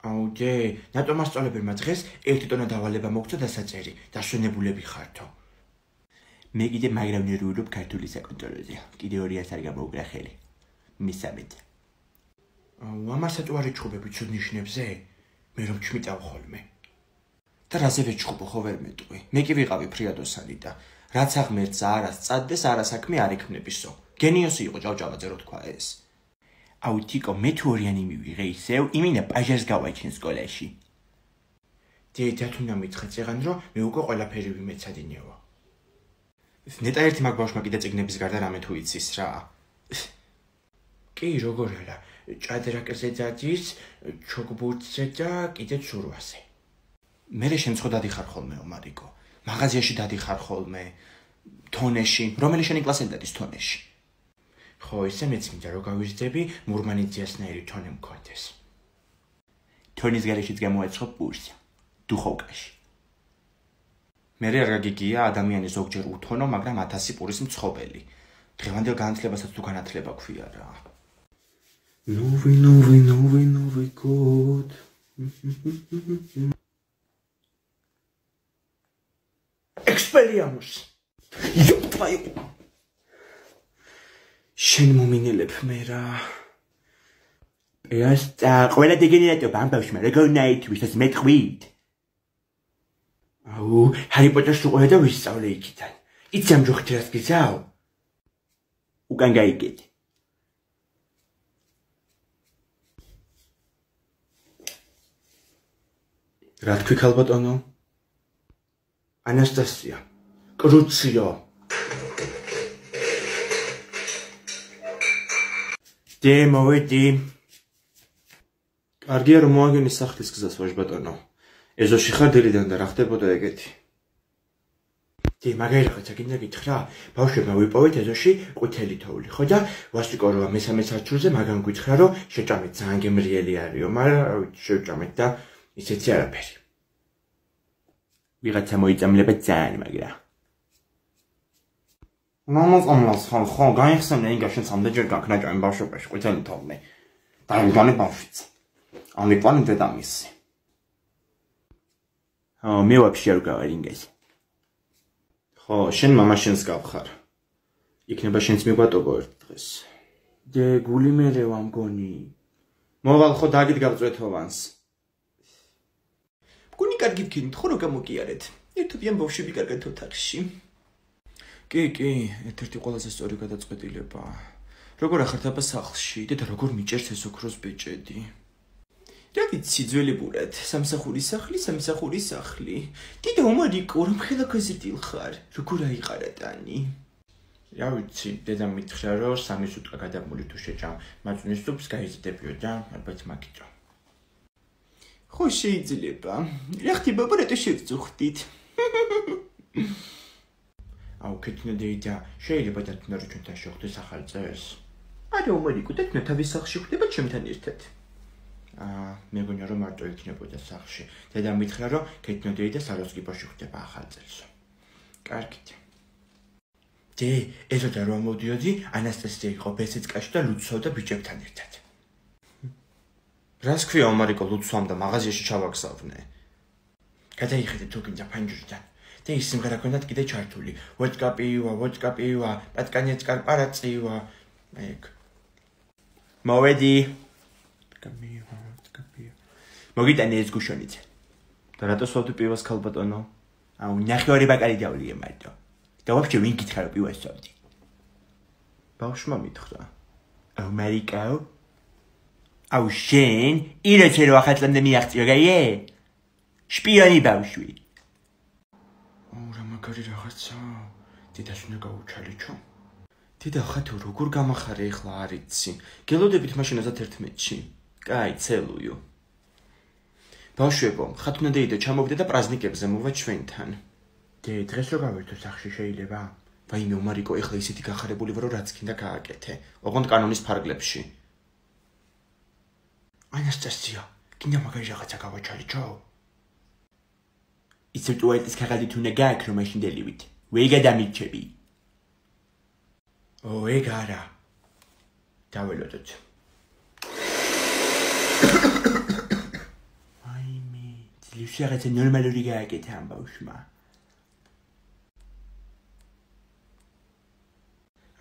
აუ დე, რატო მასწავლებელმა დღეს 1 ტონა დავალება მოგწოდა დასაწერი, დასვენებულები ხართო. მე კიდე მაგრავნი რუილობ ქართული საკონტროლოზე. კიდე 200 არ გამოუგრა ხელი. მისამეთ. ამასაც უარი ჩხუბები ცუდ ნიშნებზე? მე რომ ჩმიტავ ხოლმე. და რაზე ვეჩხუბო ხო ვერ მეტყვი. მე კი ვიყავი ფრიადოსანი და რაც აღმერთს არას წადდეს არასაქმე არ ექმნებისო. გენიოსი იყო ჭავჭავაძე რო თქვა ეს. აუ თიკო მე თუ ორიანი მივიღე ისევ, იმინა პაჟერს გავაჩენ სკოლაში. დედა თუ ნამიცხე წეგან რომ მე უკვე ყველაფერი ვიმეცადინეო. ნეტა ერთი მაგ ბავშვმა კიდე წიგნების გარდა რამე თუ იცის რა. კი როგორ არა, ჭადრაკზე დადის, ჩოგბურთზე და კიდე ცურვაზე. მერე შემცხო დადიხარ ხოლმე ომარიკო. მაღაზიაში დადიხარ ხოლმე, თონეში, რომელი შენი კლასელი დადის თონეში. ხო, ისე მეც მინდა რომ გავიზრდები, მურმანიძიასნაირი თონე მქონდეს. თონის გარეშეც გამოაცხო პურსი, დუხოვკაში. მერე არ გაგიგია ადამიანის ზოგჯერ უთონო, მაგრამ 1000 პურის მცხოველი. დღევანდელ განათლებასაც თუ განათლება ქვია რა. Новый год. Expelliarmus. Ёб твою. შენ მომინელებ მე რა. ესა ყველა დეგენერატობა ამ ბავშვმა როგორ ნაითვის ეს მეტყვით. აუ, ჰარი პოტერს უყურე და ვისწავლე იქიდან. იცი ამ ჯოხით რას გიზავ? უკან გაიგეთ. რა თქვი ქალბატონო? ანასტასია. კრუციო. დე მოვედი. კარგია რომ მოაგენი სახლის გზას ვაჟბატონო. ეზოში ხარ დილიდან და რა ხდებოდა ეგეთი? დე მაგარი რაღაცა გინდა გითხრა? ბავშვებმა ვიპოვეთ ეზოში ყვითელი თოვლი, ხო და ვასტიკოროვა მესამე საჩურზე მაგან გითხრა რომ შეჭამეთ ძალიან გემრიელი არისო, მაგრამ შევჭამეთ და ისეთი არაფერი. ვიღაცა მოიწამლება ძალიან მაგრა. მამას ამლას ხო, გაიხსენე ინგაშენ სამდეჯერ გაქნაჭამი ბავშვობაში ყვითელი თოვლი. და იმგანი ბავშვიც. ამიყვანი დედამისი. მე ვაფშე არ გავარ ინგაში. ხო, შენ მამა შენს გავხარ. იქნება შენც მიგვატოვო ერთ დღეს. დე გული მერე ვამგონი. მოვალ ხო დაგიდგავწვეთოვანს. გუნი კარგი ვქინით, ხო რა გამოგიარეთ. ერთობიან ბავშვები კარგად ოთახში. კი, ერთ-ერთი ყველაზე სწორი გადაწყვეტილება. როგორ ახართ აბა სახლში, დედა როგორ მიჭერს ეს ოქროს ბეჭედი. რა ვიცი ძველებურად, სამსახურის სახლი. დედა ომარიკო, რომ ხელა გაზრდილ ხარ, როგორ აიყარა ტანი. რა ვიცი, დედა მითხრა რომ 3 სუტყვა გადამული თუ შეჭამ, მაწვნის სუპს გაიზრდებიო და ალბათ მაგიტო. ხო შეიძლება. რა ხდება, რატო შევწუხდით? აუ კეთნა დედა, შეიძლება დათნა რომ ჩვენთან შეხვდეს ახალ წელს. არა ომარიკო, დათნა თავის სახლში ხდება ჩემთან ერთად. მე გონია რომ მარტო იქნებოდა სახლში. დედა მითხრა რომ კეთნა დედა საროსკიპოში ხდება ახალ წელს. კარგით. დე, ეზოდა რომ მოდიოდი, ანასტასია იყო ბესეცკაში და ლუცავდა ბიჭებთან ერთად. რას ქვია ომარიკო ლუცვამ და მაღაზიაში ჩავაგზავნე. გადაიხედე თუ გინდა ფანჯრიდან. და ის სიმღერა ქონდათ კიდე ჩართული. ვოდკა პივა, პატკანეცკა პარაწივა. ეგ. მოვედი. მოგიტანე ეს გუშონიც. და რატო სვავდი პივას ქალბატონო? აუ, ნახევარი ბაკალი დავლიე მარტო. და ვაფშე ვინ გითხრა რომ პივას სვავდი? ბავშვმა მითხრა. ომარიკო? აუ შენ, ირეცე რო ახალწლამდე მიაღწიო, გაიე? შპიონი ბავშვი. აუ, რა მაგარი რაღაცა. დედას უნდა გავუჩალიჩო. დედა ხა თუ როგორ გამახარე ახლა არ იცი. გელოდებით მაშინ 11-ში. კაი, ცელუიო. ბავშვებო, ხათ უნდა დეიდა ჩამოვიდა და პრაზნიკებზე მოვა ჩვენთან. დე, დღეს რო გავერთო სახლში შეიძლება? ვაიმე ომარიკო, ეხლა ისეთი გახარებული ვარო რაც გინდა გააკეთე. ოღონდ კანონის ფარგლებში. ანასტასია, გინდა მაგარი რაღაცა გავაჩალიჩო? იცი ტუალეტის ქაღალდით უნდა გააქრო მაშინ დელივით. ვეი გადამირჩები. ეგ არა. დაველოდოთ. რაღაცა ნორმალური გააკეთა ამ ბავშვმა.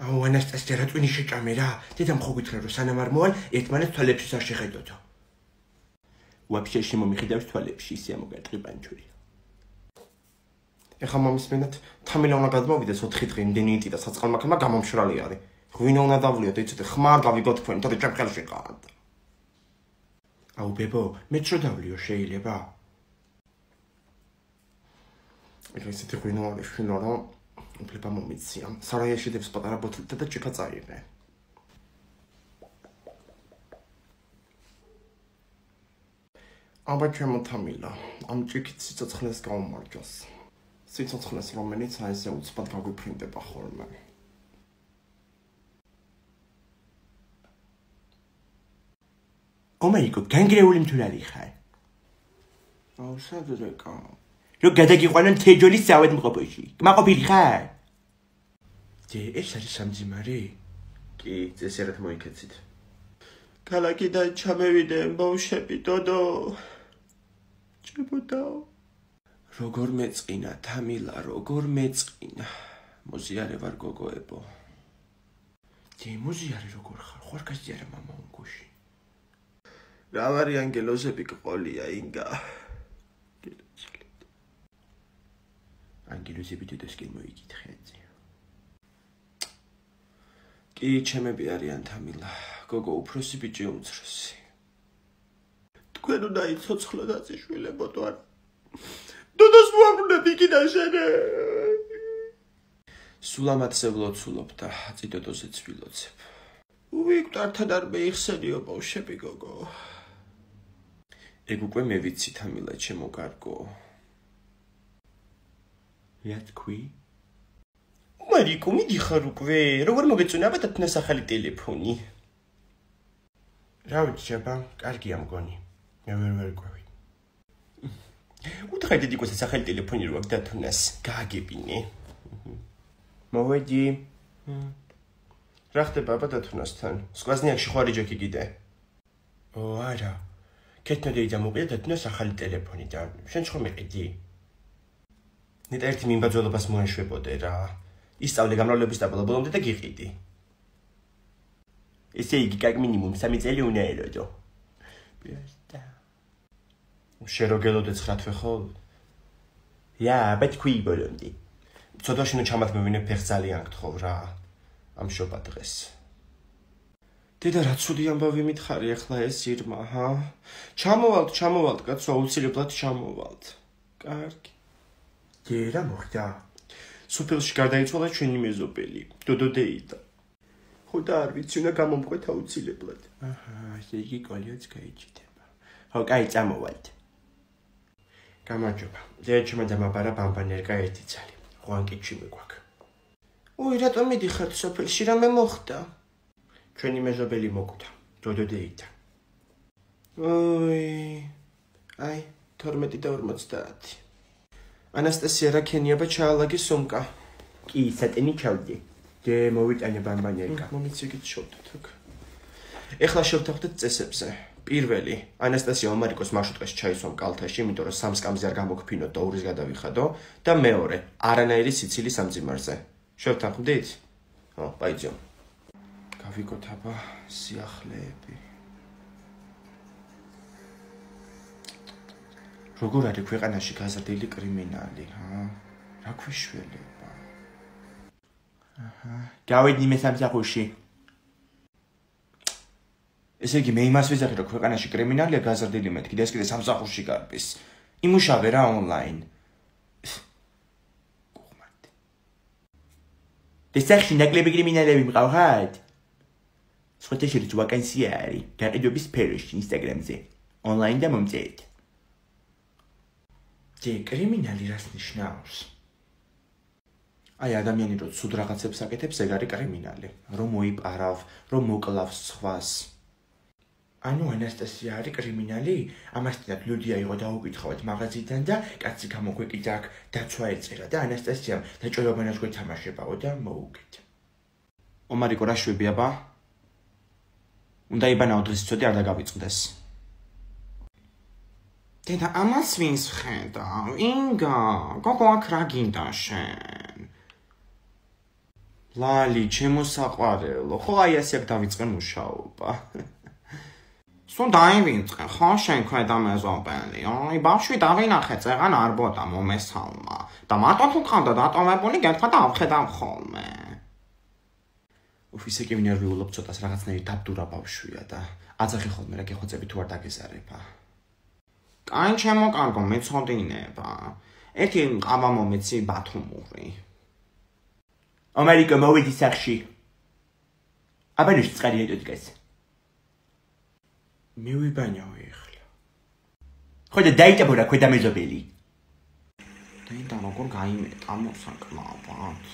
აუ, ანასტასია, რა წვენი შეჭამე რა. დედამ ხო გითხრა, რომ სანამ არ მოვალ, ერთმანეთს თვალებში არ შეხედოთო. ვაფშე შემომიხედავს თვალებში, ისე მოგატყი პანჩური. ეხლა მამის მენად თამილა უნდა გადმოვიდეს 4 დღე იმდენი იტი და საწყალმაქება გამომშრალი არის. ღვინო უნდა დავლიოთ, იცოდე, ხმარ გავიგოთ თქვენ, თორე ჩემ ხელში ყავთ. აუ ბებო, მეც რო დავლიო შეიძლება? ეხლა ისეთი ღვინო არის, შინო რომ უფლება მომიცია. სარაიაში დებს პატარა ბოთლით და ჭიქა წაიღე. აბა ჩემო თამილა, ამ ჭიქით სიცოცხლეს გაუმარჯოს. სიცოცხლეს რომელიც აი ესე უცბად გაგვიფრინდება ხოლმე. ომაიკო, განგრეული მთვრალი ხარ. აუ სადრეკა. რო გადაგიყვანონ თეჯოლის საავადმყოფოში. კმაყოფილი ხარ? ეს არის სამძიმარი? კი, წესერად მოიქეცით. ქალაქიდან ჩამევიდნენ ბავშვები, დოდო. ჭებოდაო. როგორ მეწყინა, თამილა, როგორ მეწყინა. მოზიარე ვარ გოგოებო. მოზიარე როგორ ხარ? ხوار გასძიარა მამა უნგუში. რა ვარი ანგელოზები გყოლია ინგა. ანგელოზები დედასკენ მოიკითხე აწი. კი, ჩემები არიან თამილა. გოგო უფროსი ბიჭი უმცროსი. თქვენ უნდა იცოცხლოთ აწიშვილებო არ. დოდოს მოაბრუნებ იქიდან შენე. სულამაცებლად ცულობ და წიდოდოზეც ვილოცებ. უიკვტართან არ მეიხსენიო ბავშვები გოგო. ეგ უკვე მე ვიცი თამილა ჩემო კარგო. რა თქვი? მარიკო, მიდიხარ უკვე. როგორ მოგეწონა აბა დათნას ახალი ტელეფონი? რა ვიცი, აბა, კარგია მგონი. მე ვერ ყვევი. უთხრა დედიკოს ახალი ტელეფონი რო აქვს დათნას, გააგებინე. მოვედი. რა ხდება აბა დათნასთან? სკვაზნიაკში ხوارი ჯექი კიდე? არა. კეთნოდეიდა მოვიდა დათნას ახალი ტელეფონი და შენ ხო მეყიდი? ნეტა ერთი მიმბაძველობას მოეშვებოდე რა. ისწავლე გამრავლების ტაბლა ბოლომდე და გიყიდი. ესე იგი, კაკ მინიმუმ 3 წელი უნდა ეროდო. ბიასტა. შენ რო გელოდე 9 თვე ხო? აბა თქვი ბოლომდე. ცოტა შინო ჩამათმევინე ფეხს ძალიან გთხოვ რა. ამ შობა დღეს. დედა რა ცუდი ამბავი მითხარი ახლა ეს ირმა, ჰა? ჩამოვალთ, კაცო, აუცილებლად ჩამოვალთ. კარგი. რა მოხდა? სოფელში გარდაიცვალა ჩვენი მეზობელი, დოდო დეიდა. ხო და არ ვიცი, უნდა გამომყვეთ აუცილებლად. ესე იგი კოლიოც გაიჭიდება. ხო, კაი, წამოვალთ. გამარჯობა. დედა დამაბარა ბამბანერკა ერთი ძალი. ღვანკიჩი მეგვაქვს. უი, რატომ მიდიხართ სოფელში, რამე მოხდა? ჩვენი მეზობელი მოკვდა, დოდო დეიდა. ოი, აი, 12 და 50. ანასტასია რა ქენიაბა ჩაალაგე სუმკა. კი, სატენი ჩავდი. მოვიტანე ბამბანერკა. მომიციგით შევდოთ აქ. ეხლა შევთანხმდეთ წესებზე. პირველი, ანასტასია ომარიკოს მარშრუტკაში ჩაისვამ კალთაში, იმიტომ რომ 3 სკამზე არ გამოგფინოთ და 2-ს გადავიხადო და მეორე, არანაირი სიცილი სამძიმარზე. შევთანხმდით? ხო, პაიძო. გავიგოთ აბა სიახლეები. როგორ არის ქვეყანაში გაზრდილი კრიმინალი, ჰა? რა ქვიშველება. გავედი მე სამსახურში. ესე იგი მე იმას ვიზახი რომ ქვეყანაში კრიმინალია გაზრდილი მეთქი და ეს კიდე სამსახურში გარბის. იმუშავე რა ონლაინ. გუღმართ. დესახში ნაკლები კრიმინალები მყავხათ? სხვათა შორის ვაკანსია არის გაყიდვების სფეროში ინსტაგრამზე. ონლაინ და მომწერეთ. კრიმინალი რას ნიშნავს? აი ადამიანი რო ცუდ რაღაცებს აკეთებს, ეგ არის კრიმინალი. რომ მოიპარავ, რომ მოკლავს სხვას. ანუ ანასტასია არის კრიმინალი? ამასთანავ ლუდია იყო დაუკითხავთ მაღაზიიდან და კაცი გამოგვეკიდა აქ დაცვა ეწერა და ანასტასიამ დაჭერობანას გვეთამაშებაო და მოუგეთ. ომარიკო რა შვები აბა? უნდა იბანაო დღეს ცოტი არ დაგავიწყდეს. დედა, ამას ვინს ხედავ? ინგა, გოგო აქ რა გინდა შენ? ლალი, ჩემო საყვარელო, ხო აი ასე აქ დავიწყე მუშაობა. სულ დაივიწყე, ხო შენ ქვედა მეზობელი, აი ბავშვი დავინახე წეღან არბოდა მომესალმა და მარტო თუ ყავდა დატოვებული გეთქვა და ავხედავ ხოლმე. ისე კი ვნერვიულობ ცოტას რაღაცნაირი დაბდურა ბავშვია და აწახი ხოლმე რა გეხვეწები თუ არ დაგეზარება. კაი ჩემო კარგო მეცოდინება. ერთი ყავა მომეცი ბათუმური. ამერიკა მოვიდი სახში. აბანოში წყარი ეტოდგეს. მივიბანიო ეხლა. ხო და დაიტაბორა ქვედა მეზობელი. დედა როგორ გაიმეტა მოსაკმაობად.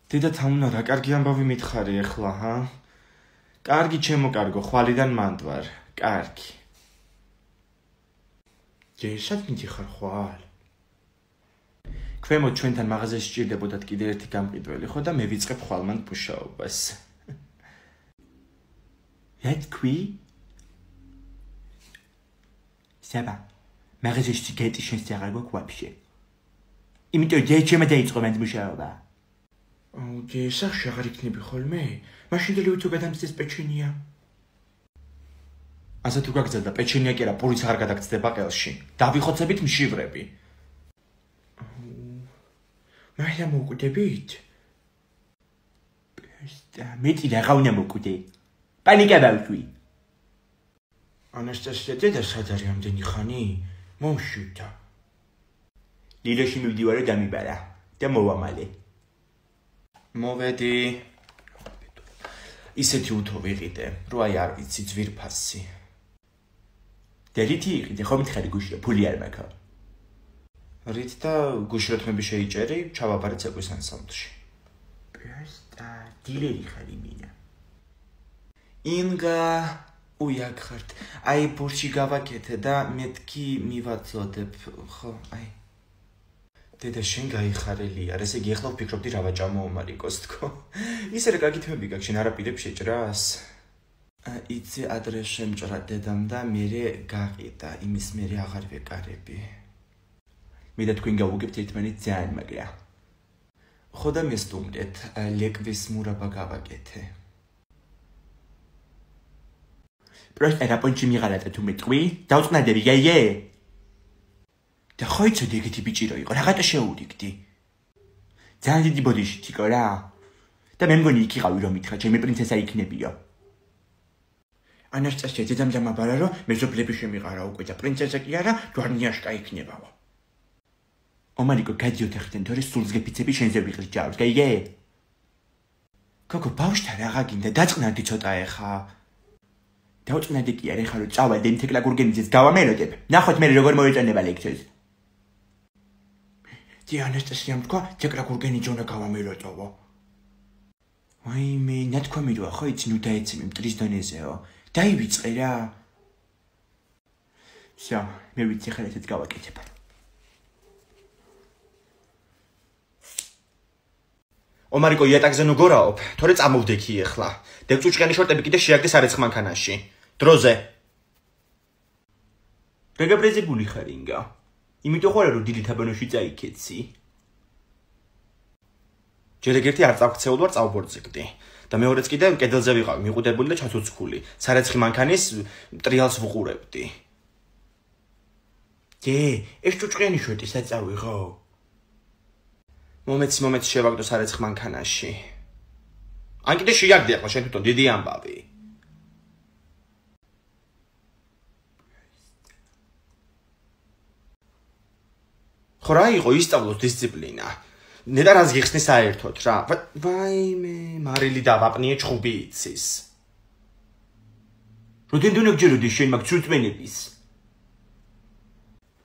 დედა თამუნა რა კარგი ამბავი მითხარი ეხლა, ჰა? კარგი ჩემო კარგო, ხვალიდან მანდვარ. კარგი. ჯერშად მიდიხარ ხვალ? ქვემოთ ჩვენთან მაღაზიაში სჭირდებოდათ კიდე ერთი გამყიდველი, ხო და მე ვიწყებ ხვალმან მუშაობას. რა თქვი? საბა, მაღაზიაში გეტი შენს აღარ გვაქვს ვაფშე. იმიტომ ჯერჩემა დაიწყო მან მუშაობა. ჯერშახში აღარ იქნები ხოლმე? მაშინ დელი თუ გადამცეს პეჩენია. ასე თუ გაგზავნა პეჩენია კი არა, პურიც აღარ გადაგწდება ყელში. დავიხოცებით მშივრები. მაინც მოვკვდებით? მეტი რა უნდა მოვკვდე? პანიკა დავშვი. ანასტასია დედა სად არის ამდენი ხანი? მომშვიდა. ლილოში მივდივარ და დამიბარა და მოვამალე. მოვედი. ისეთი უთო ვიყიდე, რო აი არ ვიცი ძვირფასი. დელითი იყიდე, ხო მითხარი გუშია, ფული არ მაქვს. რით და გუშროთმები შეიჭერი, ჩავაბარე ცეკვის ანსამბლში. პროსტა დილერი ხარ იმინა. ინგა უიაკ ხართ. აი ბორში გავაკეთე და მეთქი მივაწოდებ, ხო, აი. დედა შენ გაიხარელია, ესე იგი ახლა ვფიქრობდი რა ვაჭამო ომარიკოს თქო. ისე რა კარგი თემები გაქვს, შენ არაპირებ შეჭრას. იცი ადრე შემჭრა დედამ და მერე გაყიდა, იმის მერე აღარ ვეკარები. მე და თქვენ გავუგებთ ერთმანეთს ძალიან მაგრა. ხო და მე სტუმრეთ, ლეკვის მურაბა გავაკეთე. პროსტა რა პონჩი მიღალატა თუ მეტყვი? დავწნადები, იე? და ხო იცოდი ეგეთი ბიჭი რო იყო, რაღაცა შეურიგდი. ძალიან დიდი ბოდიში თიკო რა. და მე მგონი იქ იყავი რომ მითხრა, ჩემი პრინცესა იქნებიო. ანასტასია დედამ დამაბარა რომ მეზობლები შემიყარა უკვე და პრინცესა კი არა, ჯვარნიაშკა იქნებაო. ომარიკო გადიოთ ახლა თორე სულს გეფიცები შენზე ვიყრით ჯავს, გაიგე? გოგო ბავშვთან რაღა გინდა, დაწყნადი ცოტა ეხა. დავწნადი კი არა ეხა რომ წავალ და იმთეკლა გურგენიძეს გავამეროდებ. ნახოთ მე როგორ მოეწონება ლექციებს. დი ანასტასიამ თქვა, თეკლა გურგენიძე უნდა გავამეროდო. ვაიმე, ნათქვამი როა ხო იცი ნუ დაეცემი მტრის დონეზეო. დაივიწყე რა. всё, მე ვიცი ხარ ესეც გავაკეთებ. ომარიკო იატაკზე ნუ გორაობ, თორე წამოვდექი ეხლა. დეგწუჭყიანი შორტები კიდე შეაგდესარეცხ მანქანაში. დროზე. რეგაბრეზებული ხარ ინგა. იმიტომ ხარ რომ დიდი თაბანოში წაიქეცი. ჯერ ეგერთი არ წავქცეულ ვარ წავბორძეკდი. და მეორეც კიდე კედელზე ვიყავ, მიყუდებული და ჩაცუცქული. სარეცხი მანქანის ტრიალს ვუყურებდი. ეს ჭუჭყიანი შორტი საწავიღო. მომეცი შევაგდო სარეცხ მანქანაში. ან კიდე შეიაგდი ახლა შენ თვითონ დიდი ამბავი. ხო რა იყო ისწავლოს დისციპლინა. ნედა რას გიხსნი საერთოდ რა. ვაიმე, მარილი დავაპნიე ჩხუბი იცის. როდენ გჯეროდი შენ მაგ ცურწმენების?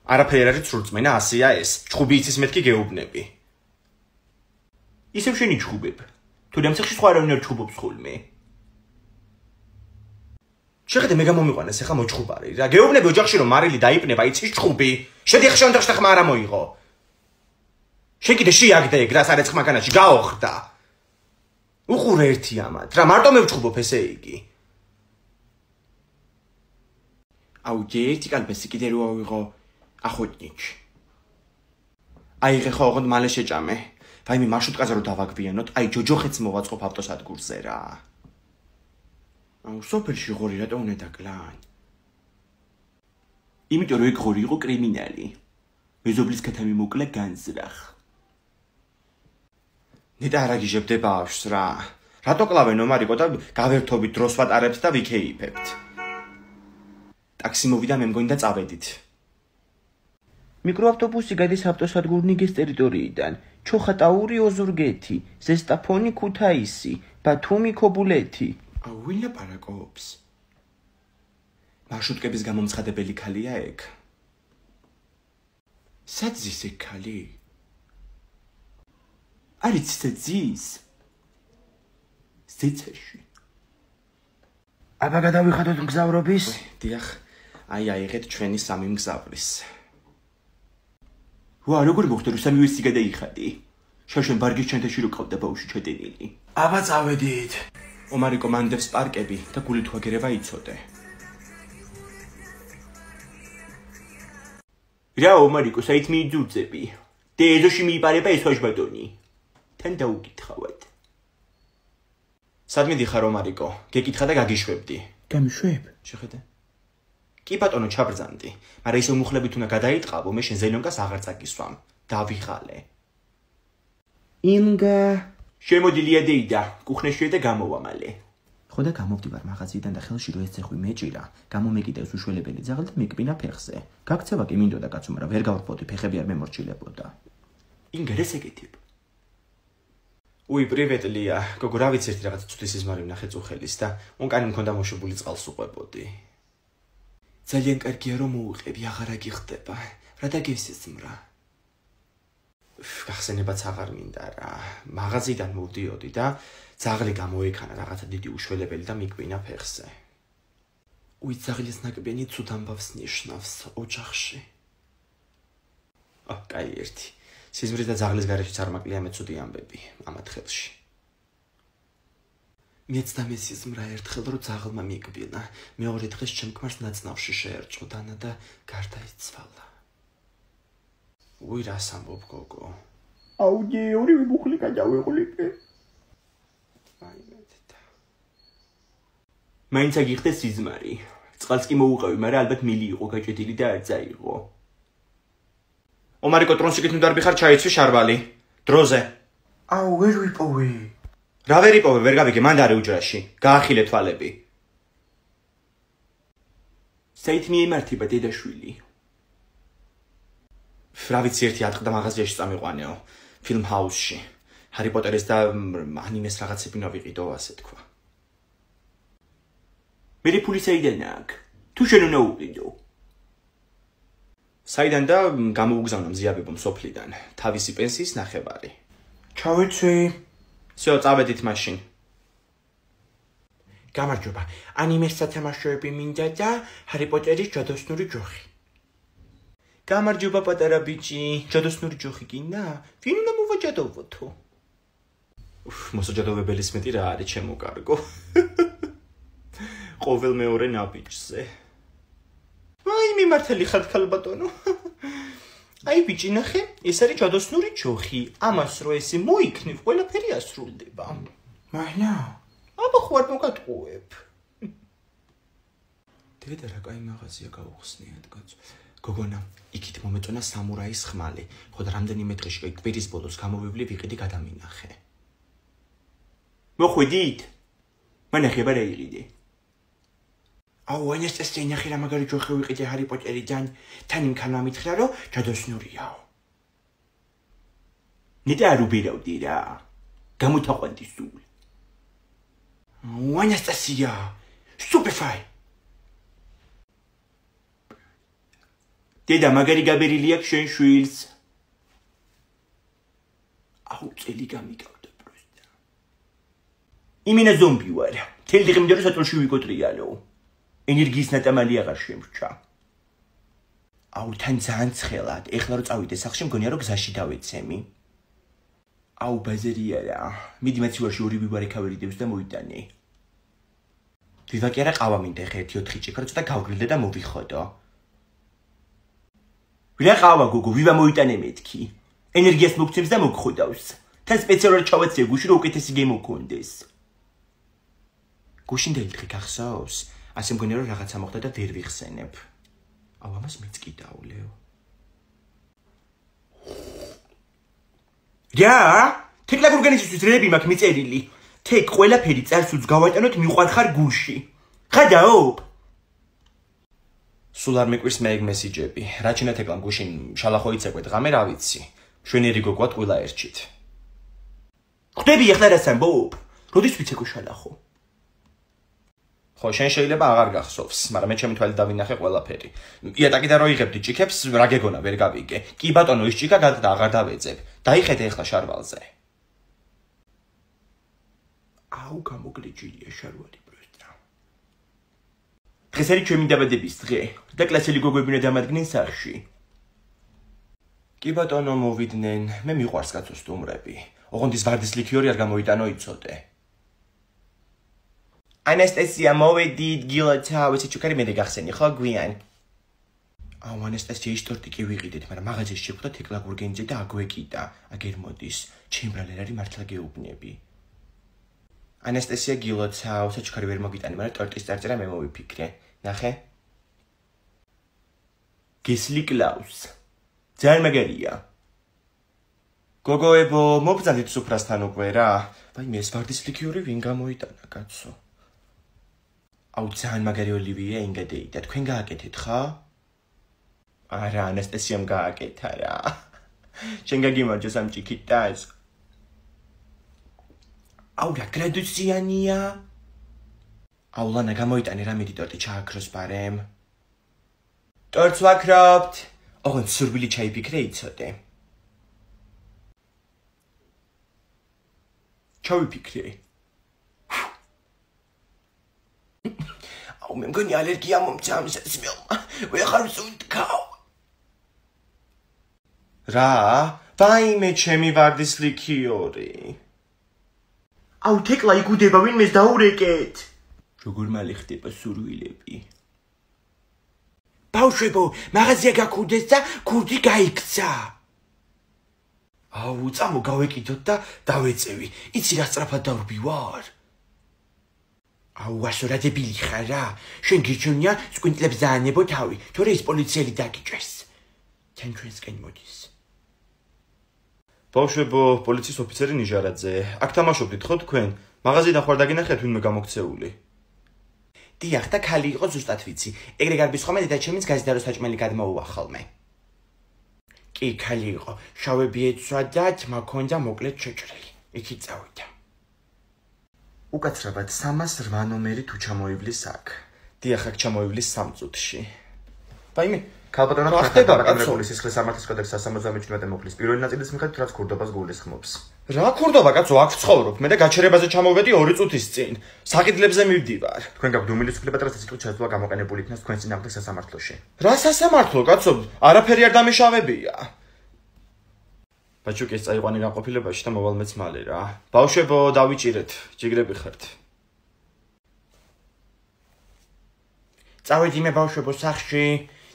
არაფერი არის ცურწმენა, ასეა ეს. ჩხუბი იცის მეთქი გეუბნები. ისევ შენი ჩხუბებ. თუ დამცახში სხვა არავინ არ ჩხუბობს ხოლმე. შეხედე მე გამომიყვანეს ახლა მოჩხუბარი რა. გეუბნები ოჯახში რომ მარილი დაიპნება, იცის ჩხუბი. შედი ახლა შენ ოჯახში ხმა არა მოიღო. შენ კიდე შეიაგდე ეგ რა სარეცხ მანქანაში გაოხდა. უყურე ერთი ამათ რა მარტო მე ვჩხუბობ ესე იგი. აუ ერთი კალბესი კიდე რო ავიღო ახოტნიჩი. აიღე ხო ოღონდ მალე შეჭამე. ვაიმე მარშრუტკაზე რო დავაგვიანოთ, აი ჯოჯოხეთს მოვაწყობ ავტოსადგურზე რა. აუ სოფელში ღორი რატო უნდა დაკლან? იმიტომ რომ ეგ ღორი იყო კრიმინალი. მეზობლის ქათამი მოკლა განზრახ. ნეტა არ აგიჟებდე ბავშვს რა. რატო კლავენო მარიკო და გავერთობით დროს ვატარებთ და ვიქეიფებთ. ტაქსი მოვიდა მე მგონი და წავედით. მიკროავტობუსი გადის ავტოსადგურ ტერიტორიიდან. ჩოხატაური ოზურგეთი, ზესტაფონი ქუთაისი, ბათუმი ქობულეთი. აუ ვინ ლაპარაკობს? მარშრუტკების გამომცხადებელი ქალია ეგ. სად ზის ეგ ქალი? არის ზის? ზეცაში. აბა გადავიხადოთ მგზავრობის? დიახ, აი აიღეთ ჩვენი სამი მგზავრის. ვა, როგორ მოხდა რომ სამი ვერსი გადაიხადი? შაშენ ბარგის ჩანთაში რო ყავდა ბავშვი ჩადენილი. აბა წავედით. ომარიკო მანდებს პარკები და გული თუ აგერება იცოდე. რა ომარიკო საით მიიძუძები? და ეზოში მიიპარება ეს ვაჟბატონი. თან დაუკითხავად. სად მიდიხარ ომარიკო? გეკითხა და გაგიშვებდი. გამიშვებ? შეხედე. კი ბატონო ჩაბრძანდი, მაგრამ ისე მუხლებით უნდა გადაიტყავო, მე შენ ზელიონკას აღარ წაგისვამ. დავიღალე. ინგა შემოდი ლიადეიდა, კუხნეშია და გამოვა მალე. ხო და გამოვდივარ მაღაზიიდან და ხელში რო ეს ცეხვი მეჭირა, გამომეკიდევს უშველებელი ძაღლი და მეკბინა ფეხზე. გაქცევა კი მინდოდა კაცო, მაგრამ ვერ გავრფოდი, ფეხები არ მემორჩილებოდა. ინგა რას ეკეთებ? უი, პრივეტ ლია, გოგო რა ვიცი ერთი რაღაც ცუდი სიზმარი ვნახე წუხელის და უნკანი მქონდა მოშებული წყალს უყვებოდი. ძალიან კარგია რომ მოუყები, აღარ აგიხდება. რა დაგესიზმრა? გახსენებაც აღარ მინდა რა. მაღაზიიდან მოვდიოდი და ძაღლი გამოექანა რაღაცა დიდი უშველებელი და მიკბინა ფეხზე. უი, ძაღლის ნაკბენი ცუდ ამბავს ნიშნავს ოჯახში. კაი ერთი. სიზმრის და ძაღლის გარეშეც არ მაკლია მეცუდი ამბები ამ ათხელში. მეც და მე სიზმრა ერთხელ რო ძაღლმა მიკბინა, მეორე დღეს ჩემქმარს ნაცნავში შეერჭო დანა და გარდაიცვალა. უი, რას ამბობ გოგო? აუ ჯი, ორივე მუხლი გადავეყლიპე. მაინც აგიხდე სიზმარი. წყალს კი მოუყევი, მაგრამ ალბათ მილი იყო გაჭედილი და არ წაიღო. ომარიკო ტრონსიკით უნდა ვიხარ ჩაიცვი შარვალი. დროზე. აუ ვერ ვიპოვე. რა ვერ იპოვე, ვერ გავიგე, მანდ არის უჯრაში. გაახილე თვალები. საით მიემართება დედაშვილი? რა ვიცი ერთი ატყდა მაღაზიაში წამიყვანეო, ფილმ ჰაუსში. ჰარი პოტერის და ანიმეს რაღაცები ნავიყიდო, ასე თქვა. მე ფული საიდან აქვს? თუ შენ უნდა უყიდო. საიდან და გამოუგზავნა მზიაბებო სოფლიდან, თავისი პენსიის ნახევარი. ჩავეცვი. всё, წავედით მაშინ. გამარჯობა. ანიმეს სათამაშოები მინდა და ჰარი პოტერის ჯადოსნური ჯოხი. გამარჯობა პატარა ბიჭი, ჯადოსნური ჯოხი გინდა? ვინ უნდა მოვაჯადოვოთო? მოსაჯადოვებელის მეტი რა არის ჩემო კარგო. ყოველ მეორე ნაბიჯზე. აი მიმართალი ხარ ქალბატონო. აი ბიჭი ნახე, ეს არის ჯადოსნური ჯოხი. ამას რო ესე მოიქნევ, ყველაფერი ასრულდება. მაინა, აბა ხო არ მოგატყუებ. დედა რა კაი მაღაზია გაუხსნიათ კაცო. გოგონა, იქით მომეწონა სამურაის ხმალი. ხო და რამდენიმე დღეში კვირის ბოლოს გამოვივლი ვიყიდი გადამინახე. მოხვიდით? მანახება რა იყიდე? აუ, ეს წესი ნახე რა მაგარი ჯოხი ვიყიდე ჰარი პოტერიდან, თან იმ ქალმა მითხრა რომ ჯადოსნურიაო. ნეტა არ უბირავდი რა. გამოთაყვანდი სულ. აუ, ეს წესია. Stupefy. დედა მაგარი გაბერილი აქვს შენ შვილს. აუ, წელი გამიგავდა პროსტა. იმინა ზომბი ვარ. თელი დღე მინდა რომ საწოლში ვიკოტრიალო. ენერგიის ნატამალი აღარ შემრჩა. აუ, თან ძალიან ცხელად. ეხლა რომ წავიდე სახლში, მგონია რომ გზაში დავეცემი. აუ, ბაზერია რა. მიდი მაცივარში ორი ვიბარე ქავერი დევს და მოიტანე. ვივა კი არა ყავა მინდა ხე 1-4 ჭიქრო ცოტა გავგრილდე და მოვიხოდო. ვირა ყავა გოგო, ვივა მოიტანე მეთქი. ენერგიას მოგცემს და მოგხოდავს. თან სპეციალურად ჩავეცე გუში რომ უკეთესი გემოქონდეს. გუშინ დაილთხი გახსოვს? ასე მგონია რომ რაღაცა მოხდა და ვერ ვიხსენებ. აუ ამას მეც კი დავვლევ. რა? თეკლაკ ორგანიზმისთვის რები მაქვს მიწერილი. თეკ ყველაფერი წარსულს გავატანოთ მიყვარხარ გულში. ხადაობ? სულ არ მეკვირს მე ეგ მესიჯები. რაჩინა თეკლამ გუშინ შალახო იცეკვე დღამე რა ვიცი. შვენიერი გოგოა ტყუილა ერჩით. ხვდები ახლა რას ამბობ? როდის ვიცეკო შალახო? ხო, შენ შეიძლება აღარ გახსოვს, მაგრამ მე ჩემი თვალით დავინახე ყველაფერი. იატაკი და რო იღებდი ჭიქებს, რა გეგონა ვერ გავიგე. კი ბატონო, ის ჭიქა გადადა აღარ დავეძებ. დაიხედე ახლა შარვალზე. აუ გამოგლიჯილია შარვალი ბროსტა. დღეს არის ჩემი დაბადების დღე და კლასელი გოგოები უნდა დამადგნენ სახლში. კი ბატონო, მოვიდნენ. მე მიყვარს კაცო სტუმრები. ოღონდის ვარდის ლიქიორი არ გამოიტანო იცოდე. ანასტასია მოვედით გილოცა, ვიცი ჩუქარი მე გახსენი ხო გვიან. აუ ანასტასიის ტორტი კი ვიყიდეთ, მაგრამ მაღაზიაში შეხვდა თეკლა გურგენიძე და აგვეკიდა. აგერ მოდის, ჩემბრალერ არის მართლა გეუბნები. ანასტასია გილოცა, საჩუქარი ვერ მოგიტანი, მაგრამ ტორტის წარწერა მე მოვიფიქრე. ნახე. გესლი კლაუს. ძალიან მაგარია. გოგოებო, მობრძანდით სუფრასთან უკვე რა. ვაიმე ეს ვარდის ლიქიორი ვინ გამოიტანა, კაცო? აუ ძალიან მაგარი ოლივია ინგადეიდა. თქვენ გააკეთეთ ხა? არა, ანასტასიამ გააკეთა რა. შენ გაგიმარჯოს ამ ჭიქიტას. აუ რა გრადუსიანია. აუ ლანა გამოიტანე რა მიდი ტორტი ჩააქროს ბარემ. ტორტს ვაქრობთ. ოღონდ სურვილი ჩაიფიქრე იცოდე. ჩავიფიქრე. აუ მე მგონი ალერგია მომცა ამ სმელმა. ვეღარ ვსუნთქავ. რა? ვაიმე ჩემი ვარდის ლიქიორი. აუ თეკლა იგუდება ვინმეს დაურეკეთ. როგორ მალე ხდება სურვილები. ბავშვებო, მაღაზია გაქურდეს და ქურდი გაიქცა. აუ წამო გავეკიდოთ და დავეწევი. იცი რა სწრაფად დავრბივარ? აუ ასო რა დებილი ხარ რა. შენ გიჩვენია სკვინტლებს დაანებო თავი, თორე ის პოლიციელი დაგიჭეს. თან ჩვენსკენ მოდის. ბავშვებო, პოლიციის ოფიცერი ნიჟარაძე. აქ თამაშობდით ხო თქვენ? მაღაზიიდან ხარ დაგინახეთ ვინმე გამოქცეული. დიახ და ქალი იყო ზუსტად ვიცი. ეგრე გარბის ხომე დედაჩემის გაზიდაროს საჭმელი გადმოუვა ხოლმე. კი, ქალი იყო. შავები ეცვა და თმა ქონდა მოკლედ შეჭრილი. იქით წავიდა. უკაცრავად 308 ნომერი თუ ჩამოივლის აქ. დიახ, აქ ჩამოივლის 3 წუთში. ვაიმე, ქალბატონო ხდება კაცო სისხლის სამართლის კოდექსის 177 მოკლის პირველი ნაწილის მიხედვით რაც ქურდობას გულისხმობს. რა ქურდობა კაცო, აქ ვცხოვრობ. მე და გაჩერებაზე ჩამოვედი 2 წუთის წინ. საყიდლებზე მივდივარ. თქვენ გაქვთ უმილისუფლება და ეს სიტყვა ჩასვლა გამოყენებული იქნას თქვენ წინააღმდეგ სასამართლოში. რა სასამართლო კაცო? არაფერი არ დამეშავებია. ბაჭუკის წაიყვანი განყოფილებაში და მოვალ მეც მალე რა. ბავშვებო, დავიჭირეთ. ჯიგრები ხართ. წავედი მე ბავშვებო სახლში.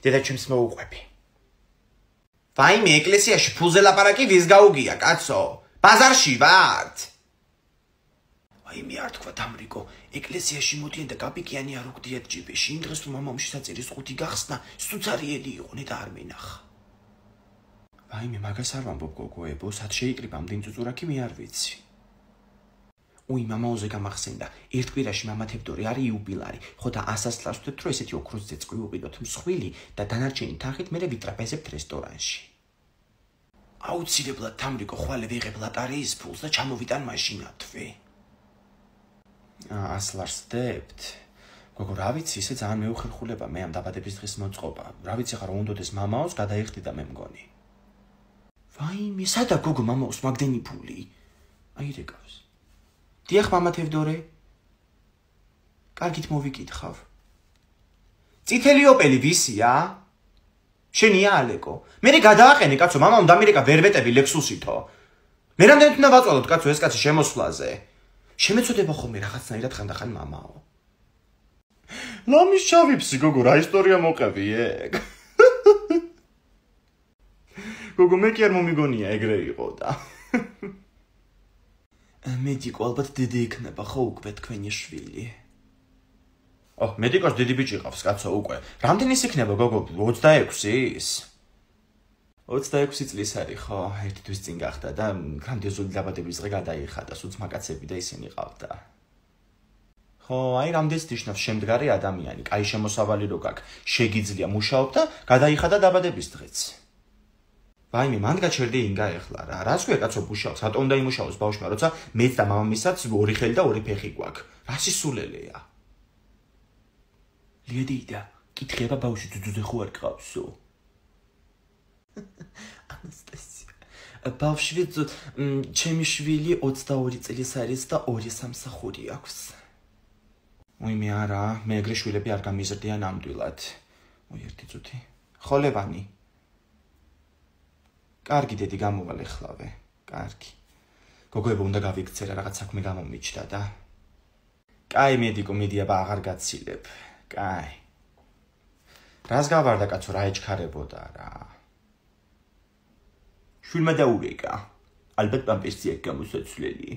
დედაჩემს მოუყვები. ვაიმე, ეკლესიაში ფულზე ლაპარაკი ვის გაუგია, კაცო? ბაზარში ვართ. ვაიმე, არ თქვა დამრიგო, ეკლესიაში მოდიან და კაპიკიანი არ უგდიათ ჯიბეში. იმ დღეს თუ მამამში საწერის ყუთი გახსნა, სუცარიელი იყო, ნეტა არ მენახა. ვაიმე, მაგას არ ვამბობ გოგოებო, სად შეიკრიბა ამდენ წუწურაკი მე არ ვიცი. უი მამაოზე გამახსენდა, ერთ კვირაში მამა თევდორე არის იუბილარი, ხო და ასასლავს ვთქვით, რომ ესეთი ოქროს ძეწყვი უყიდოთ მსხვილი და დანარჩენი თანხით მე ვიტრაპეზებთ რესტორანში. აუცილებლად თამრიკო ხვალე ვიღებ ლატარიის ფულს და ჩამოვიტან მაშინათვე. ასლარსდებთ. გოგო, რა ვიცი, ისე ძალიან მეუხერხულება მე ამ დაბადების დღის მოწყობა. რა ვიცი ხარ, უნდოდეს მამაოს გადაიხდიდა მე მგონი. ვაიმე, სადა გოგო მამაოს მაგდენი ფული? აი რეკავს. დიახ, მამა თევდორე. კარგით მოვიკითხავ. წითელი ოპელი ვისია? შენია ალეკო. მე გადააყენე კაცო, მამამ დამირეკა ვერვეტები ლექსუსითო. მე რამდენით უნდა ვაწვალოთ კაცო ეს კაცი შემოსვლაზე? შემეწოდება ხოლმე რაღაცნაირად ხანდახან მამაო. ლამის ჩავიფსი, გოგო, რა ისტორია მოყევი ეგ? გოგო, მე კი არ მომიგონია ეგრე იყო და. მედიკო ალბათ დიდი იქნება ხო უკვე თქვენი შვილი. მედიკოს დიდი ბიჭი ყავს, კაცო, უკვე. რამდენი ის იქნება, გოგო, 26-ის? 26 წლის არის ხო, ერთი თვის წინ გახდა და გრანდიოზული დაბადების დღე გადაიხადა, სულ მაკაცები და ისინი ყავდა. ხო, აი რამდენიც ნიშნავს შემდგარი ადამიანი, კაი შემოსავალი რო გაქვს, შეგიძლია მუშაობ და გადაიხადა დაბადების დღეც. ვაიმე, მან გაჩერდი ინგა ეხლა რა. რას ქვია კაცო მუშაობს, რატომ უნდა იმუშაოს ბავშვმა, როცა მეც და მამამისაც ორი ხელი და ორი ფეხი გვაქვს. რა სისულელეა? ლიადიდა, კითხება ბავშვი ძუძუზე ხო არ გყავსო? ანასტასია. ბავშვი ჩემი შვილი 22 წლის არის და 2 სამსახური აქვს. უიმე არა, მე ეგრე შვილები არ გამიზრდიან ნამდვილად. ერთი წუთი. ხო ლევანი. კარგი დედი გამოვალ ეხლავე. კარგი. გოგოებო უნდა გავიქცე რა რაღაც საქმე გამომიჩნდა და. კაი მედიკო, მიდი აბა აღარ გაცილებ. კაი. რას გავარდა კაცო, რა ეჩქარებოდა რა. შვილმა დაურეკა. ალბათ პამპერსი აქვს გამოსაცვლელი.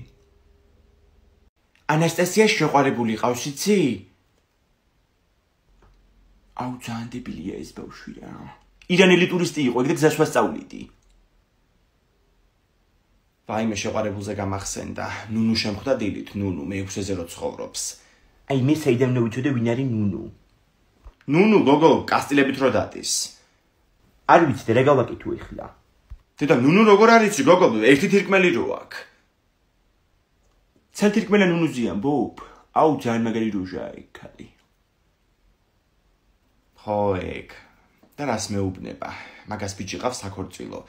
ანასტასია შეყვარებული ყავს, იცი? აუ, ძალიან დებილია ეს ბავშვი რა. ირანელი ტურისტი იყო, ეგრე გზას ვასწავლიდი. ვაიმე, შეყვარებულზე გამახსენდა. ნუნუ შემხვდა დილით, ნუნუ, მე-6-ზე რო ცხოვრობს. აი, მე საიდან მოვიცოდე ვინ არის ნუნუ? ნუნუ, გოგო, კასტილებით რო დადის. არ ვიცი, რა გავაკეთო ეხლა. დედა, ნუნუ როგორ არის, გოგო, ერთი თირკმელი რო აქვს. ცალ თირკმელა ნუნუზიან, ბობ. აუ, ძალიან მაგარი რუჟაა ეგ ქალი. ხო, ეგ. და რას მეუბნება? მაგას ბიჭი ყავს საქორწილო,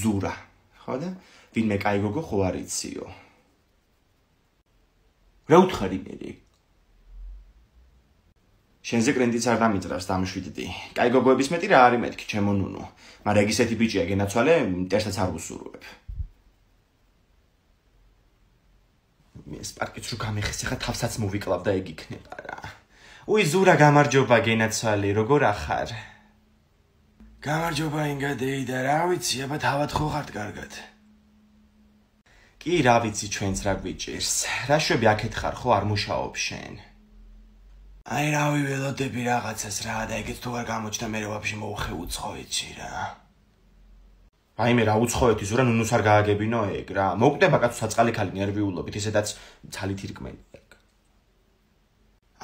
ზურა. ხო და? ვინმე კაი გოგო ხო არ იციო. რა უთხარი მე? შენზე კრენტიც არ დამიძრავს დამშვიდდი. კაი გოგოების მეტი რა არის მეთქი, ჩემო ნუნუ. მაგრამ ეგ ისეთი ბიჭია გენაცვალე, მტერსაც არ ვუსურვებ. მე სპარკიც რო გამეხეს, ახლა თავსაც მოვიკლავ და ეგ იქნება რა. უი ზურა, გამარჯობა გენაცვალე, როგორ ახარ? გამარჯობა ინგადეი და რა ვიცი, აბა თავად ხო ხართ კარგად? კი, რა ვიცი, ჩვენც რა გვიჭირს. რა შვები აქეთ ხარ ხო, არ მუშაობ შენ? აი რავი ველოდები რაღაცას რა და ეგეც თუ არ გამოჩნდა მე ვაფშე მოუხე უცხოეთში რა. ვაიმე, რა უცხოეთი ზურა, ნუნუს არ გააგებინო ეგ რა. მოკვდება კაცო საწყალი ქალი ნერვიულობით, ისედაც ცალი თირკმელი ეგ.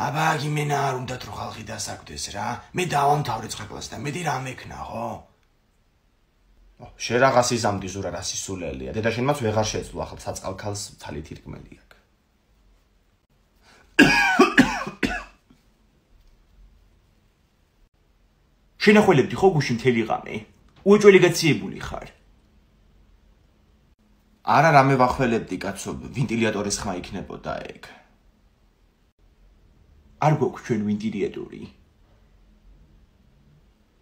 აბა იმენა არ უნდათ რო ხალხი დასაკვდეს რა. მე დავამთავრე 9 კლასს და მეტი რა მექნა ხო? შენ რაღაც იზამდი ზურა, რა სისულელეა. დედა შენმაც ვეღარ შეძლო ახლა საწყალ ქალს ცალი თირკმელი აქვს. შენახველებდი ხო გუში მთელი ღამე? უეჭველი გაციებული ხარ? არა, რამე ვახველებდი კაცო, ვენტილატორის ხმა იქნებოდა ეგ. არ გვაქვს ჩვენ ვენტილატორი.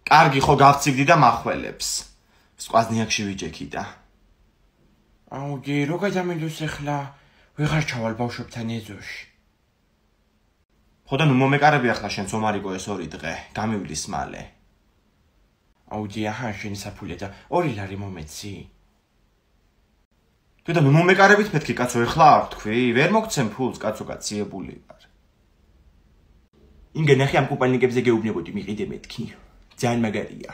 კარგი ხო გავწივდი და მახველებს. სკვაზნიაკში ვიჯექი და. აუ, დი რო გადამიდოს ახლა, ვეღარ ჩავალ ბავშვებთან ეზოში. ხო და ნუ მომეკარები ახლა შენც ომარიკო ეს 2 დღე, გამივლის მალე. აუ, დი აჰა, შენი საფულე და 2 ლარი მომეცი. დედა, ნუ მომეკარებით მეთქი კაცო, ეხლა არ თქვი, ვერ მოგცემ ფულს, კაცო, კაციებული ვარ. ინგა ნახე ამ კუპალნიკებზე გეუბნებოდი მიყიდე მეთქი. ძალიან მაგარია.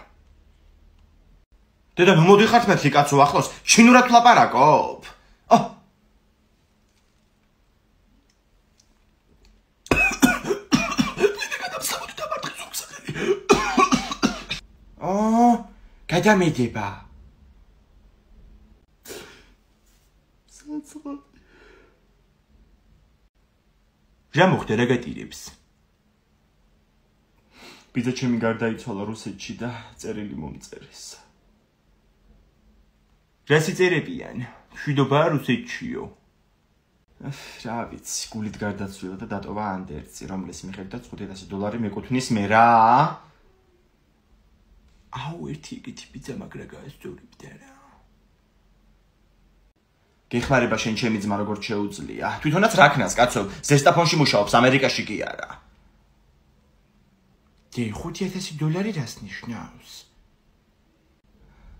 დედა, ნუ მოდიხართ მეთქი კაცო, ახლოს ჩინურად ვლაპარაკობ. გადამედება. რა მოხდა რა გატირებს? ბიძა ჩემი გარდაიცვალა რუსეთში და წერილი მომწერეს. რა სიწერებიან? მშვიდობაა რუსეთშიო. რა ვიცი, გულით გარდაცვლილა და დატოვა ანდერცი, რომლის მიხედვით $500 მეკუთვნის მე რა? აუ, ერთი იგითი ბიძა მაგრა გაასწორებდა რა. გეხმარება შენ ჩემი ძმა როგორ შეუძლია? თვითონაც რა ქნას, კაცო, ზესტაფონში მუშაობს, ამერიკაში კი არა. $5,000 რას ნიშნავს?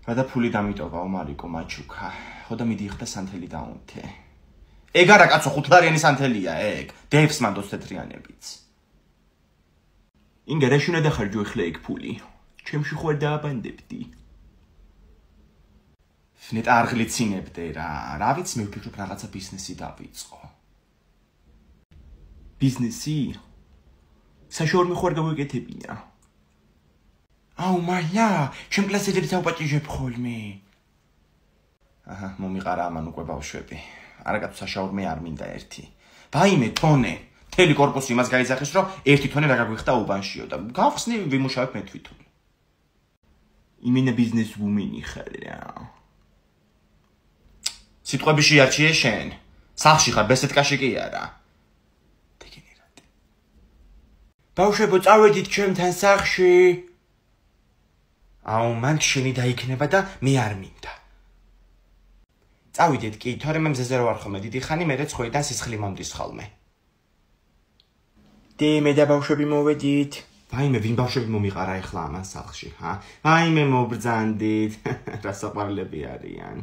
რადა ფული დამიტოვა ომარიკო მაჩუკა. ხო და მიდი ხდა სანთელი დაუნთე. ეგ არა კაცო, 5 ლარიანი სანთელია ეგ. დევს მან 20 თეთრიანებიც. ინგა რა შუნა დახარჯო ახლა ეგ ფული? ჩემში ხო არ დააბანდებდი. ნეტა არ ღლიცინებდე რა. რა ვიცი მე ვფიქრობ რაღაცა ბიზნესი დავიწყო. ბიზნესი? საშუალო ხო არ გავიკეთებინა? აუ მაია, ჩემ კლასელებს ავპაჭიჟებ ხოლმე. აჰა, მომიყარა ამან უკვე ბავშვები. არა კაცო საშაურმე არ მინდა ერთი. ვაიმე თონე. მთელი კორპუსი იმას გაიძახეს, რომ ერთი თონე რა გაგვიხდა უბანშიო და გავხსნი ვიმუშავებ მე თვითონ. იმენა ბიზნეს ვუმენი ხარ რა. სიტყვები შეარჩიე შენ. სახლში ხარ, ბესეთკაში კი არა. დეგენერატი. ბავშვებო, წავედით ჩემთან სახლში. აუ, მან შენი დაიქნება და მე არ მინდა. წავიდეთ კი, თორემ მზეზე რო არ ხომ დიდი ხანი მე ცხოვიდან სისხლი მომდის ხოლმე. მე და ბავშვები მოვედით. ვაიმე, ვინ ბავშვები მომიყარა ახლა ამან სახლში, ჰა? ვაიმე მობრძანდით. რა საყვარლები არიან.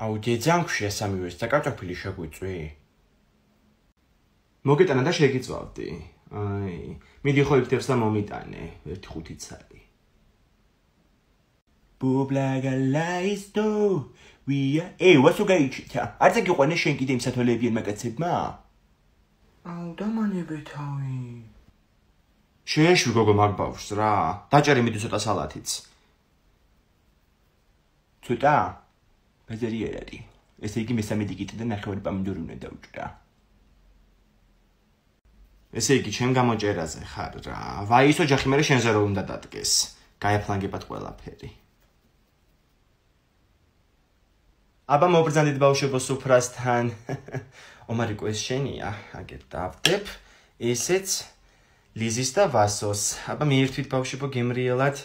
აუ, ძანქვშია სამივეს და კარტოფილი შეგვიწვი. მოგეტანა და შეგიწვავდი. აი, მიდი ხო იქნებს და მომიტანე, 1.5 ცალი. ბუბლაგალაისტო, ვია, ვასო გაიჩითა. არც გიყვანე შენ კიდე იმ სათვალეებიან მაგაცებმა? აუ, დამანებე თავი. შეეშვი გოგო მაგ ბავშვს რა. დაჭერი მიდი ცოტა სალათიც. ცოტა? ბაზარი არ არის. ესე იგი მესამე დიგიტი და ნახევარი პამიდორი უნდა დავჭრა. ესე იგი ჩემ გამოჭერაზე ხარ რა. ვაი ის ოჯახი მერე შენზე რო უნდა დადგეს. გაეფლანგებათ ყველაფერი. აბა მობრძანდით ბავშვებო სუფრასთან. ომარიკო ეს შენია, აგერ დავდებ. ესეც ლიზის და ვასოს. აბა მიირთვით ბავშვებო გემრიელად.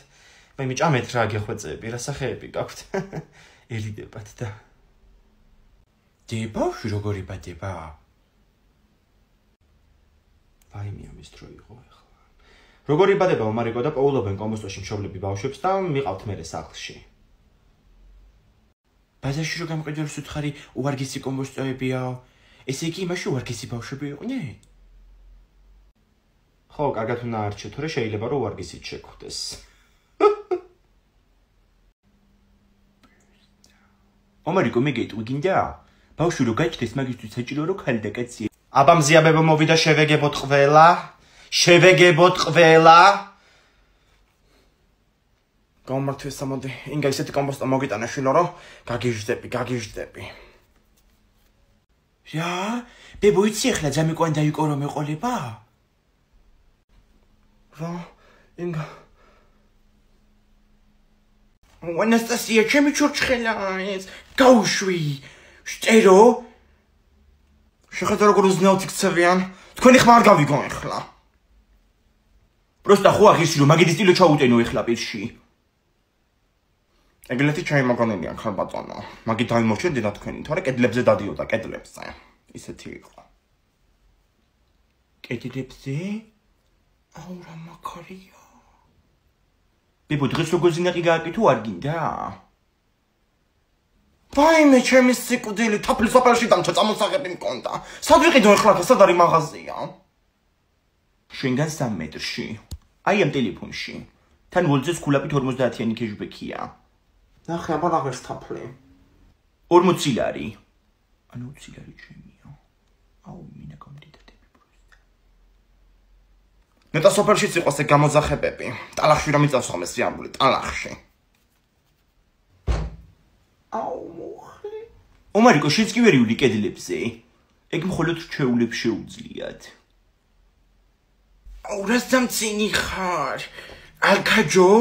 მე ჭამეთ რა გეხვეწები, რა სახეები გაქვთ. ერიდებათ და. ბავშვი როგორ იბადება? ვაიმე ამის დრო იყო ახლა. როგორ იბადება ომარიკო და პოულობენ კომბოსტოში მშობლები ბავშვებს და მიყავთ მერე სახლში. ბაზარში რო გამყიდოს უთხარი უვარგისი კომბოსტოებია. ესე იგი იმაში უვარგისი ბავშვები იყვნენ? ხო, კარგად უნდა არჩე, თორე შეიძლება რომ უვარგისით შეგხვდეს. ომარიკო მე გეტყვი გინდა? ბავშვი რო გაჩნდეს მაგისთვის საჭირო რომ ხალი და კაცი. აბა მზიაბებო მოვიდა შევეგებოთ ყველა. შევეგებოთ ყველა. გამართვეს სამოდი. ინგა ისეთი კომბოსტა მოგიტანა შვილო რომ გაგიჟდები. რა? ბებო იცი ახლა ძამიკვან დაიკო რომ ეყოლება? რა? ინგა ანასტასია, ჩემი ჩურჩხელა ეს გაუშვი. შტერო? შეხედა როგორ უზნეოდ იქცევიან. თქვენი ხმა არ გავიგო ახლა. პროსტა ხო აღისი რომ მაგიდი სტილო ჩაუტენო ახლა პირში. ეგლეთი ჩაიმაგონებიან ხარ ბატონო. მაგი დაიმორჩენდი და თქვენი, თორე კედლებზე დადიოდა კედლებზე. ისეთი იყო. კედლებზე? აუ რა მაქარია. ბებო დღეს როგორ ზინაყი გააკეთო არ გინდა? ვაიმე ჩემი სიკვდილი, თაფლის ოპერაში დამჭა წამოსაღები მქონდა. სად ვიყიდო ახლა და სად არის მაღაზია? შენგან 3 მეტრში. აი ამ ტელეფონში. თან ვოლძეს ქულაპით 50-იანი კეშბექია. ნახე, აბა აღერს თაფლი. 40 ლარი. ანუ 20 ლარი ჩემია. აუ მინა გამდიდადები პროსტა. ნეტა სოფერშიც იყოს ეგ გამოძახებები. ტალახში რომ იწავს ხოლმე სიამბული, ტალახში. აუ მოხლი. ომარიკო შენც კი ვერიული კედლებზე. ეგ მხოლოდ რჩეულებს შეუძლიათ. აუ რა სამცინი ხარ? ალკაჯო?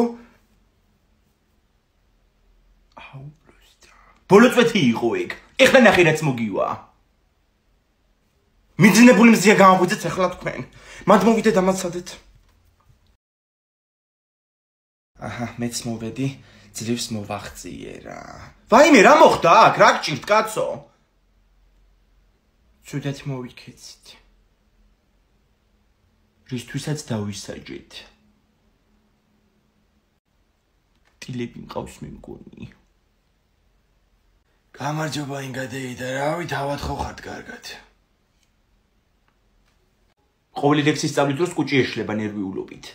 აუ პროსტა. ბოლოწვეთი იყო ეგ. ეხლა ნახე რაც მოგივა. მიძინებული მზია გამოგვიძეთ ახლა თქვენ. მათ მოვიდე დამაცადეთ. აჰა, მეც მოვედი, ძლივს მოვახციე რა. ვაიმე რა მოხდა აქ? რა გჭირთ კაცო? ცუდად მოვიქეცით. რისთვისაც დავისაჯეთ. ტილები მყავს მე მგონი. გამარჯობა ინგადეი და რავი თავად ხო ხართ კარგად. ყოველი ლექსის სწავლის დროს კუჭი ეშლება ნერვიულობით.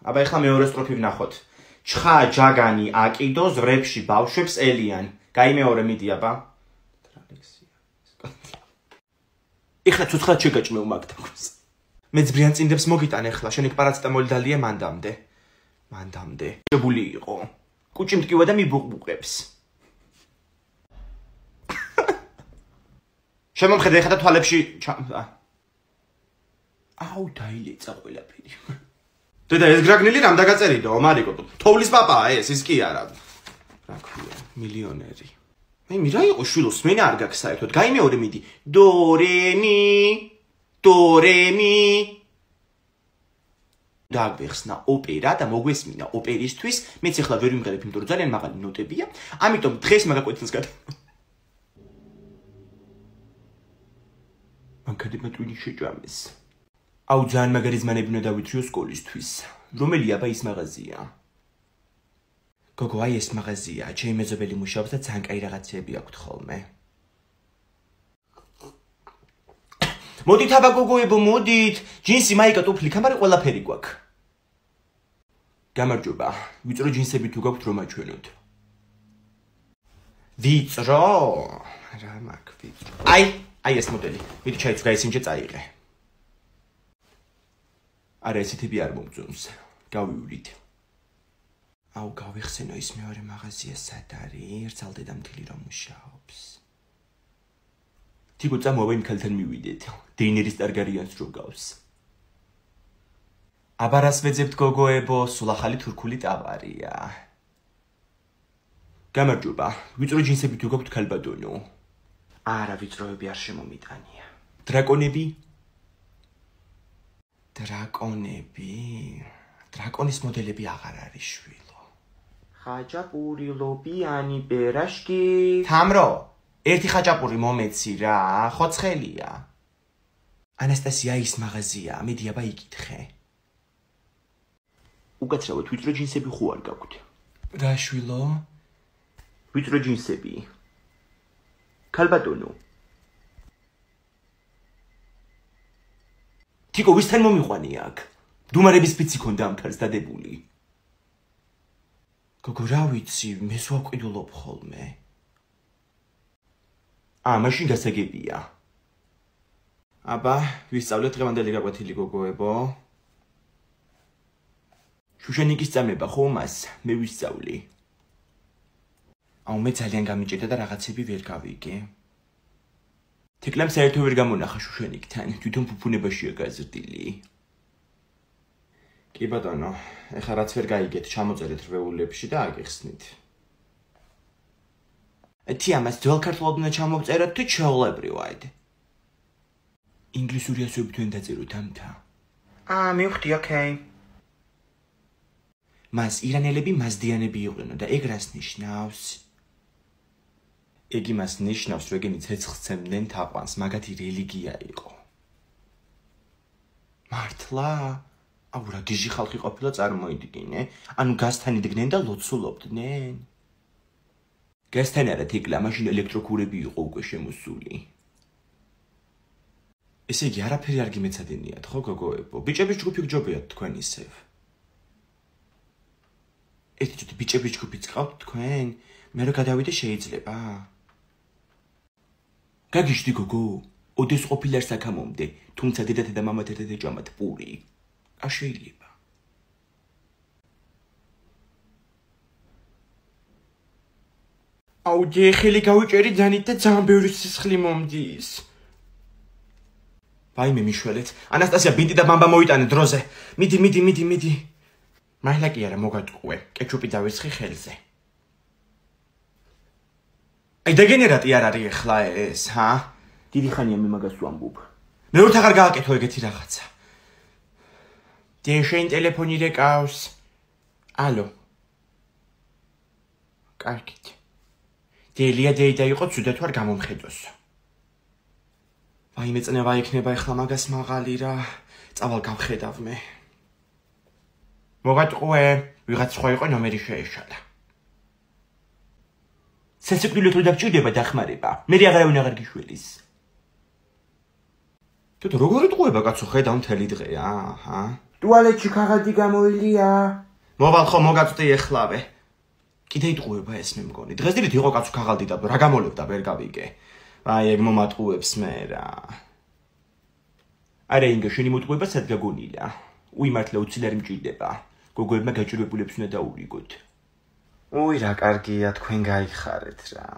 აბა ეხლა მეორე სტროფი ვნახოთ. ჩხა ჯაგანი აკიდო ზვრებში ბავშვებს ელიან. გაიმეორე მიდი აბა. ეხლა ცოცხლად შეგაჭმევ მაგ თავს. მე ძბრიან წინდებს მოგიტან ეხლა, შენ იქ პარაცეტამოლი დალია მანდამდე. მანდამდე. შებული იყო. კუჭი მტკივა და მიბუყბუყებს. შემომხედე ეხლა თვალებში აუ დაილეცა ყველაფერი. დედა ეს გრაგნილი რამ დაგაწერიდო, მარიკო? თოვლის პაპაა ეს, ის კი არა. რა ქვია, მილიონერი. მე რა იყო შვილოს, მე არ გაქვს საერთოდ. გაიმეორე მიდი. დო რე მი. დაგვეხსნა ოპერა და მოგვესმინა ოპერისთვის. მეც ახლა ვერ ვიმღერებ, იმიტომ რომ ძალიან მაღალი ნოტებია. ამიტომ დღეს მაგაკვეთილს გადა. მანქანება ტვინი შეჭამეს. აუ ძალიან მაგარი ზმანები უნდა დავითრიო სკოლისთვის. რომელი აბა ის მაღაზია? გოგო, აი ეს მაღაზია, ჩემი მეზობელი მუშაობს და ძალიან კაი რაღაცები აქვთ ხოლმე. მოდით აბა გოგოებო, მოდით. ჯინსი, მაიკა, ტუფლი, კამარი ყველაფერი გვაქვს. გამარჯობა. ვიწრო ჯინსები თუ გაქვთ რომ აჩვენოთ. ვიწრო? რა მაქვს ვიწრო? აი ეს მოდელი. მიდი ჩაიცვა ისინჯე წაიღე. არა ესეთები არ მომწონს. გავივლით. აუ გავიხსენო ის მეორე მაღაზია სად არის? რძალდე და მთილი რომ მუშაობს. თიკო წამოვა იმ ქალთან მივიდეთ. დეინერის ტარგარიანს რო გავს. აბა რას ვეძებთ გოგოებო, სულ ახალი თურქული ტავარია. გამარჯობა. ვიწრო ჯინსები თუ გაქვთ ქალბატონო? არა, ვიწროები არ შემომიტანია. დრაკონები? დრაკონის მოდელები აღარ არის შვილო. ხაჭაპური ლობიანი პერაშკი. თამრო, ერთი ხაჭაპური მომეცი რა, ხოცხელია. ანასტასია ის მაღაზია, მიდი აბა იკითხე. უკაცრავად ვიწრო ჯინსები ხო არ გაქვთ? რა შვილო? ვიწრო ჯინსები. ქალბატონო. თიკო ვისთან მომიყვანი აქ? დუმარების ფიცი ქონდა ამ ქალს დადებული. გოგო რა ვიცი, მე სვავყიდულობ ხოლმე. მაშინ გასაგებია. აბა, ვისწავლეთ დღევანდელი გაკვეთილი გოგოებო. შუშენიკის წამება ხო მას? მე ვისწავლი. მე ძალიან გამიჭირდა და რაღაცები ვერ გავიგე. თეკლამ საერთოდ ვერ გამონახა შუშენიკთან, თვითონ ფუფუნებაშია გაზრდილი. კი ბატონო, ეხლა რაც ვერ გაიგეთ, ჩამოწერეთ რვეულებში და აგიხსნით. ეთი ამას ძველ ქართულად უნდა ჩამოვწეროთ თუ ჩვეულებრივად? ინგლისური ასოებით თქვენ დაწეროთ ამთა. მივხვდი, ოკეი. მას ირანელები მაზდიანები იყვნენ და ეგ რას ნიშნავს? ეგ იმას ნიშნავს, რომ ეგენი ცეცხლს ცემდნენ თაყვანს, მაგათი რელიგია იყო. მართლა? აუ რა გიჟი ხალხი ყოფილა წარმოიდგინე, ანუ გასთან იდგნენ და ლოცულობდნენ. გასთან არა თიკლა, მაშინ ელექტროქურები იყო უკვე შემოსული. ესე იგი არაფერი არ გიმეცადინიათ, ხო გოგოებო? ბიჭების ჯგუფი გჯობიათ თქვენ ისევ. ერთი ბიჭების ჯგუფიც ყავთ თქვენ? მე რო გადავიდე შეიძლება? გაგიჟდი გოგო, ოდეს ყოფილა საქამომდე, თუმცა დედათა და მამათა ერთად ეჭამათ პური. შეიძლება. აუ ჯე ხელი გავიჭერი ძანით და ძალიან ბევრი სისხლი მომდის. ვაიმე მიშველეთ, ანასტასია ბინტი და ბამბა მოიტანე დროზე. მიდი. მაილა კი არა მოგატყუე, კეჩუპი დავისხი ხელზე. აი დეგენერატი არ არის ახლა ეს, დიდი ხანია მე მაგას ვამბობ. მე ვერთ აღარ გააკეთო ეგეთი რაღაცა. შენ ტელეფონი რეკავს. ალო. კარგით. დელია დეიდა იყო ცუდად თუ არ გამომხედოს. ვაიმე წნევა იქნება ეხლა მაგას მაღალი რა. წავალ გავხედავ მე. მოგატყუე, ვიღაც სხვა იყო ნომერი შეეშალა. სასიკვდილო თუ დაგჭირდება დახმარება. მე აღარავინ აღარ გიშველის. თუ როგორ იტყუება კაცო ხედავ მთელი დღე აჰა. ტუალეტში ქაღალდი გამოილია. მოვალ ხო მოგაწვდი ეხლავე. კიდე იტყუება ეს მე მგონი. დღეს დილით იყო კაცო ქაღალდი და რა გამოლებდა ვერ გავიგე. აი ეგ მომატყუებს მე რა. არა ინგა შენი მოტყუება სად გაგონილა? უიმართლა უცილარი მჭირდება. გოგოებმა გაჭირვებულებს უნდა დაურიგოთ. უი რა კარგია თქვენ გაიხარეთ რა.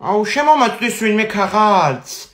აუ შემომაწვდის ვინმე ქაღალდს.